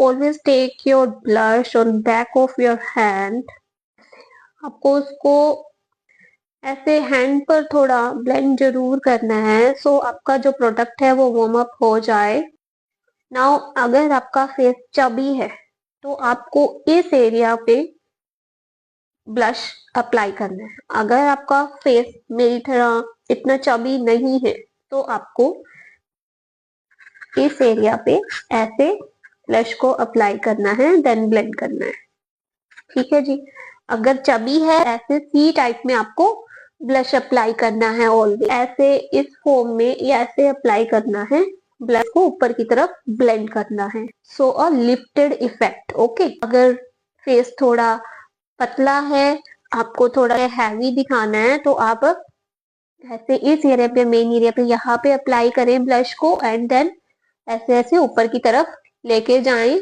Always take your blush on back of your hand. आपको उसको ऐसे हैंड पर थोड़ा ब्लेंड जरूर करना है, सो आपका जो प्रोडक्ट है वो वार्म अप हो जाए। नाउ अगर आपका फेस चबी है तो आपको इस एरिया पे ब्लश अप्लाई करना है। अगर आपका फेस मेरी तरह इतना चबी नहीं है तो आपको इस एरिया पे ऐसे ब्लश को अप्लाई करना है, देन ब्लेंड करना है। ठीक है जी। अगर चबी है ऐसे सी टाइप में आपको ब्लश अप्लाई करना है, ऑलवेज ऐसे इस फॉर्म में या ऐसे अप्लाई करना है। ब्लश को ऊपर की तरफ ब्लेंड करना है, सो अ लिफ्टेड इफेक्ट। ओके। अगर फेस थोड़ा पतला है, आपको थोड़ा हैवी दिखाना है, तो आप ऐसे इस एरिया पे, मेन एरिया पे, यहाँ पे अप्लाई करें ब्लश को, एंड देन ऐसे ऐसे ऊपर की तरफ लेके जाएं